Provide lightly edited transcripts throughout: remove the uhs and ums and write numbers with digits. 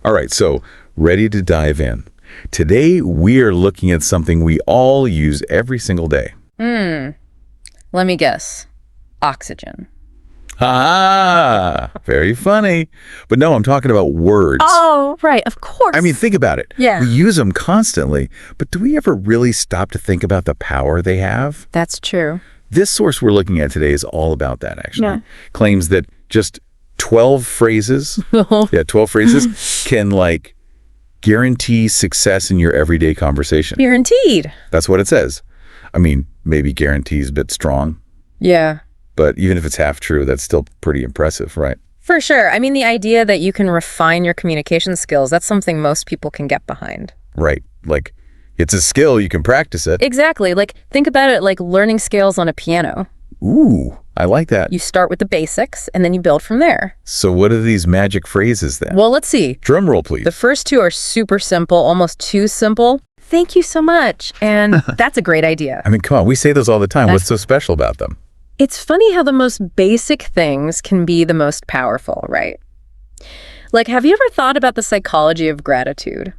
All right, so ready to dive in. Today, we are looking at something we all use every single day. Let me guess. Oxygen. Ah, very funny. But no, I'm talking about words. Oh, right. Of course. I mean, think about it. Yeah. We use them constantly, but do we ever really stop to think about the power they have? That's true. This source we're looking at today is all about that, actually. Yeah. Claims that just 12 phrases, 12 phrases can, like, guarantee success in your everyday conversation. Guaranteed. That's what it says. I mean, maybe guarantee is a bit strong, Yeah. but even if it's half true, that's still pretty impressive, right? For sure. I mean, the idea that you can refine your communication skills, that's something most people can get behind. Right. Like, it's a skill, you can practice it. Exactly. Like, think about it like learning scales on a piano. Ooh, I like that. You start with the basics, and then you build from there. So what are these magic phrases then? Well, let's see. Drum roll, please. The first two are super simple, almost too simple. Thank you so much. And that's a great idea. I mean, come on, we say those all the time. What's so special about them? It's funny how the most basic things can be the most powerful, right? Like, have you ever thought about the psychology of gratitude?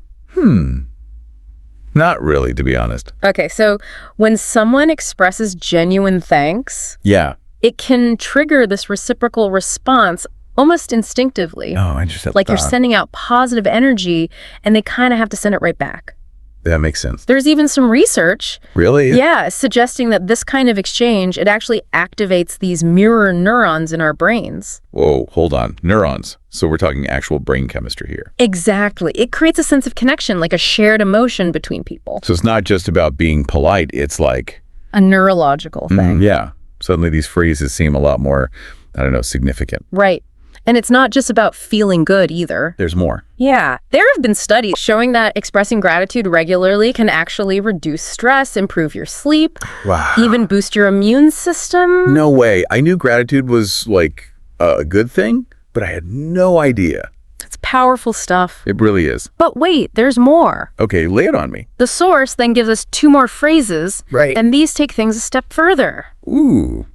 Not really, to be honest. Okay, so when someone expresses genuine thanks, Yeah. it can trigger this reciprocal response almost instinctively. Oh, interesting. Like you're sending out positive energy, and they kind of have to send it right back. That makes sense. There's even some research, Really? yeah, suggesting that this kind of exchange, it actually activates these mirror neurons in our brains. Whoa, hold on. Neurons. So we're talking actual brain chemistry here. Exactly. It creates a sense of connection, like a shared emotion between people. So it's not just about being polite. It's like, A neurological thing. yeah, suddenly these phrases seem a lot more, I don't know, significant. Right. And it's not just about feeling good either. There's more. Yeah. There have been studies showing that expressing gratitude regularly can actually reduce stress, improve your sleep, Wow. even boost your immune system. No way. I knew gratitude was like a good thing, but I had no idea. It's powerful stuff. It really is. But wait, there's more. Okay, lay it on me. The source then gives us 2 more phrases. Right. And these take things a step further. Ooh,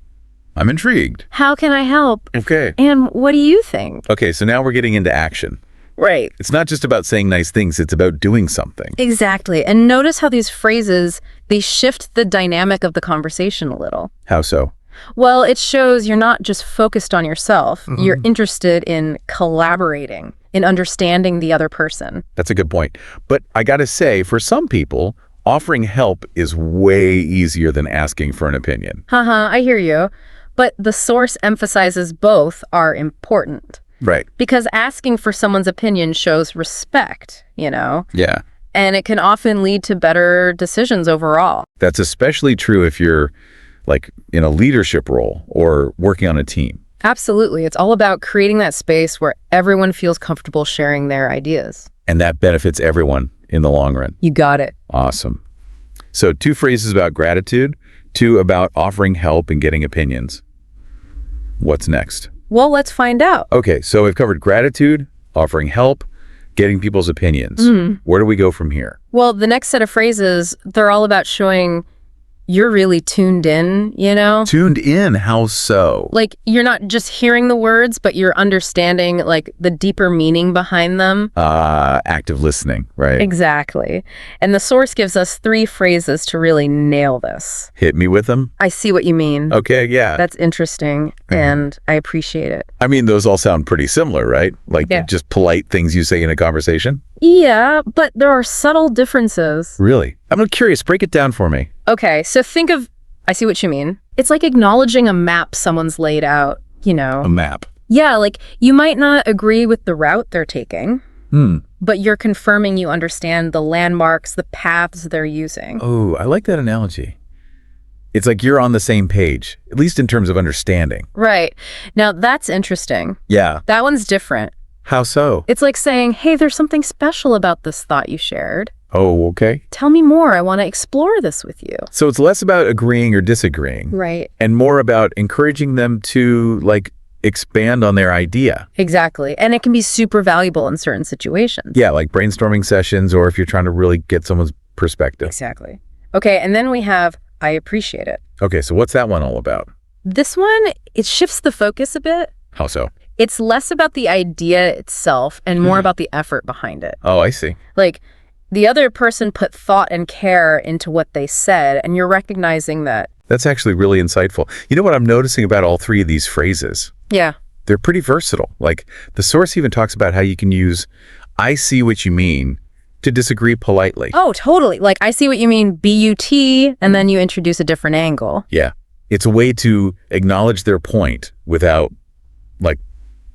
I'm intrigued. How can I help? Okay. And what do you think? Okay, so now we're getting into action. Right. It's not just about saying nice things, it's about doing something. Exactly. And notice how these phrases, they shift the dynamic of the conversation a little. How so? Well, it shows you're not just focused on yourself. You're interested in collaborating, in understanding the other person. That's a good point. But I gotta say, for some people, offering help is way easier than asking for an opinion. I hear you. But the source emphasizes both are important. Right. Because asking for someone's opinion shows respect, you know? Yeah. And it can often lead to better decisions overall. That's especially true if you're like in a leadership role or working on a team. Absolutely. It's all about creating that space where everyone feels comfortable sharing their ideas. And that benefits everyone in the long run. You got it. Awesome. So 2 phrases about gratitude, 2 about offering help and getting opinions. What's next? Well, let's find out. Okay, so we've covered gratitude, offering help, getting people's opinions. Where do we go from here? Well, the next set of phrases, they're all about showing you're really tuned in, you know? Tuned in, how so? Like, you're not just hearing the words, but you're understanding, like, the deeper meaning behind them. Active listening, right? Exactly. And the source gives us 3 phrases to really nail this. Hit me with them? I see what you mean. Okay, yeah. That's interesting, and I appreciate it. I mean, those all sound pretty similar, right? Like Yeah. just polite things you say in a conversation? Yeah, but there are subtle differences. Really? I'm curious, break it down for me. Okay, so think of, I see what you mean. It's like acknowledging a map someone's laid out, you know? A map. Yeah, like you might not agree with the route they're taking, but you're confirming you understand the landmarks, the paths they're using. Oh, I like that analogy. It's like you're on the same page, at least in terms of understanding. Right. Now, that's interesting. Yeah. That one's different. How so? It's like saying, hey, there's something special about this thought you shared. Oh, okay. Tell me more. I want to explore this with you. So it's less about agreeing or disagreeing. Right. And more about encouraging them to, like, expand on their idea. Exactly. And it can be super valuable in certain situations. Yeah, like brainstorming sessions, or if you're trying to really get someone's perspective. Exactly. Okay, and then we have, I appreciate it. Okay, so what's that one all about? This one, it shifts the focus a bit. How so? It's less about the idea itself and more about the effort behind it. Oh, I see. Like, the other person put thought and care into what they said, and you're recognizing that. That's actually really insightful. You know what I'm noticing about all three of these phrases? Yeah. They're pretty versatile. Like, the source even talks about how you can use "I see what you mean" to disagree politely. Oh, totally. Like, I see what you mean, BUT, and then you introduce a different angle. Yeah. It's a way to acknowledge their point without, like,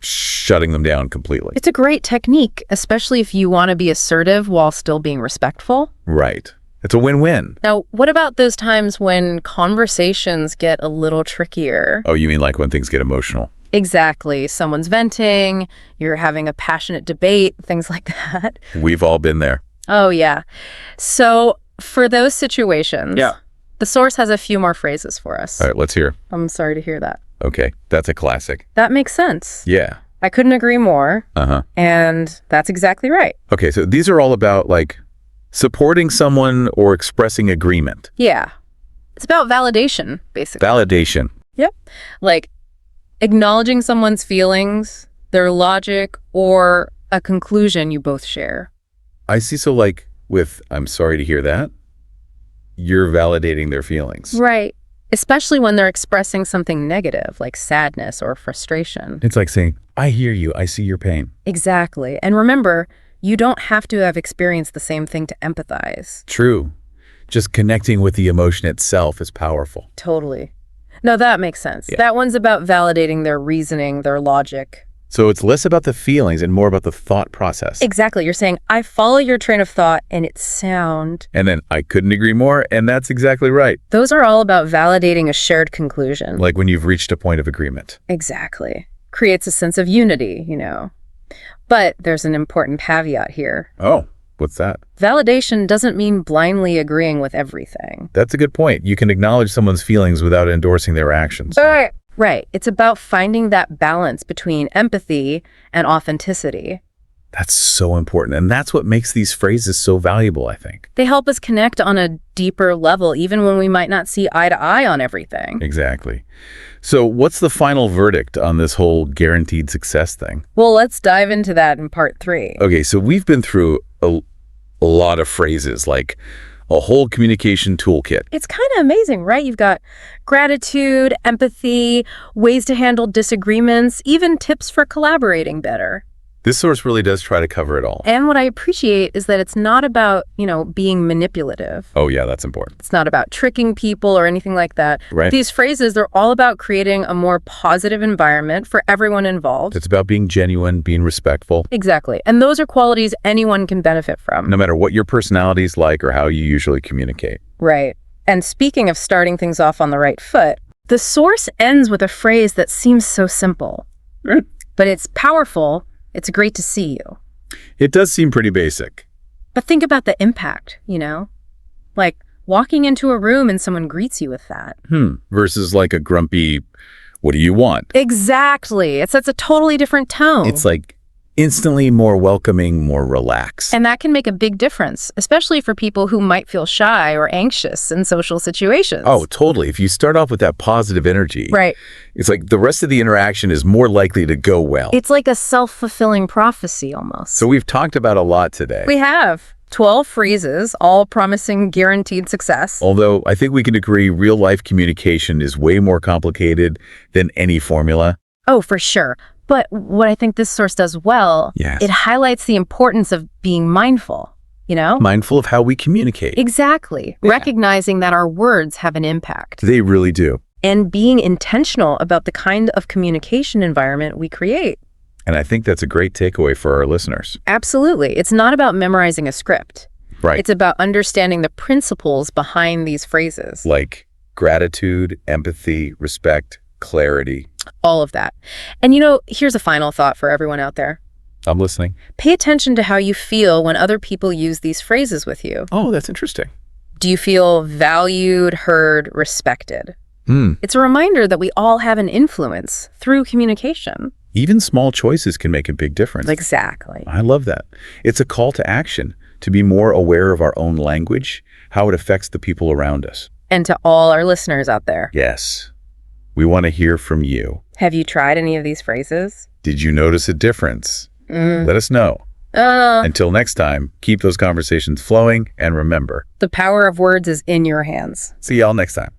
shutting them down completely. It's a great technique, especially if you want to be assertive while still being respectful. Right. It's a win-win. Now, what about those times when conversations get a little trickier? Oh, you mean like when things get emotional? Exactly. Someone's venting, you're having a passionate debate, things like that. We've all been there. Oh, yeah. So for those situations, Yeah. the source has a few more phrases for us. All right, let's hear. I'm sorry to hear that. Okay, that's a classic. That makes sense. Yeah. I couldn't agree more. Uh-huh. And that's exactly right. Okay, so these are all about, like, supporting someone or expressing agreement. Yeah. It's about validation, basically. Validation. Yep. Like acknowledging someone's feelings, their logic, or a conclusion you both share. I see. So, like, with "I'm sorry to hear that," you're validating their feelings. Right. Especially when they're expressing something negative, like sadness or frustration. It's like saying, "I hear you. I see your pain." Exactly. And remember, you don't have to have experienced the same thing to empathize. True. Just connecting with the emotion itself is powerful. Totally. No, that makes sense. Yeah. That one's about validating their reasoning, their logic. So it's less about the feelings and more about the thought process. Exactly. You're saying, I follow your train of thought and it's sound. And then "I couldn't agree more," and that's exactly right. Those are all about validating a shared conclusion. Like when you've reached a point of agreement. Exactly. Creates a sense of unity, But there's an important caveat here. Oh, what's that? Validation doesn't mean blindly agreeing with everything. That's a good point. You can acknowledge someone's feelings without endorsing their actions. Right. It's about finding that balance between empathy and authenticity. That's so important. And that's what makes these phrases so valuable, I think. They help us connect on a deeper level, even when we might not see eye to eye on everything. Exactly. So what's the final verdict on this whole guaranteed success thing? Well, let's dive into that in part 3. Okay, so we've been through a lot of phrases, like a whole communication toolkit. It's kind of amazing, right? You've got gratitude, empathy, ways to handle disagreements, even tips for collaborating better. This source really does try to cover it all. And what I appreciate is that it's not about, being manipulative. Oh, yeah, that's important. It's not about tricking people or anything like that. Right. These phrases, they're all about creating a more positive environment for everyone involved. It's about being genuine, being respectful. Exactly. And those are qualities anyone can benefit from. No matter what your personality is like or how you usually communicate. Right. And speaking of starting things off on the right foot, the source ends with a phrase that seems so simple. Right. But it's powerful. It's great to see you. It does seem pretty basic. But think about the impact, Like walking into a room and someone greets you with that. Versus like a grumpy, "What do you want?" Exactly. It sets a totally different tone. It's like instantly more welcoming, more relaxed. And that can make a big difference, especially for people who might feel shy or anxious in social situations. Oh, totally. If you start off with that positive energy, Right. It's like the rest of the interaction is more likely to go well. It's like a self-fulfilling prophecy almost. So we've talked about a lot today. We have 12 phrases, all promising guaranteed success. Although I think we can agree real-life communication is way more complicated than any formula. Oh, for sure. But what I think this source does well, Yes. it highlights the importance of being mindful, Mindful of how we communicate. Exactly. Yeah. Recognizing that our words have an impact. They really do. And being intentional about the kind of communication environment we create. And I think that's a great takeaway for our listeners. Absolutely. It's not about memorizing a script. Right. It's about understanding the principles behind these phrases. Like gratitude, empathy, respect, clarity. All of that. And here's a final thought for everyone out there. I'm listening. Pay attention to how you feel when other people use these phrases with you. Oh, that's interesting. Do you feel valued, heard, respected? It's a reminder that we all have an influence through communication. Even small choices can make a big difference. Exactly. I love that. It's a call to action to be more aware of our own language, how it affects the people around us. And to all our listeners out there, Yes. We want to hear from you. Have you tried any of these phrases? Did you notice a difference? Let us know. Until next time, keep those conversations flowing, and remember, the power of words is in your hands. See y'all next time.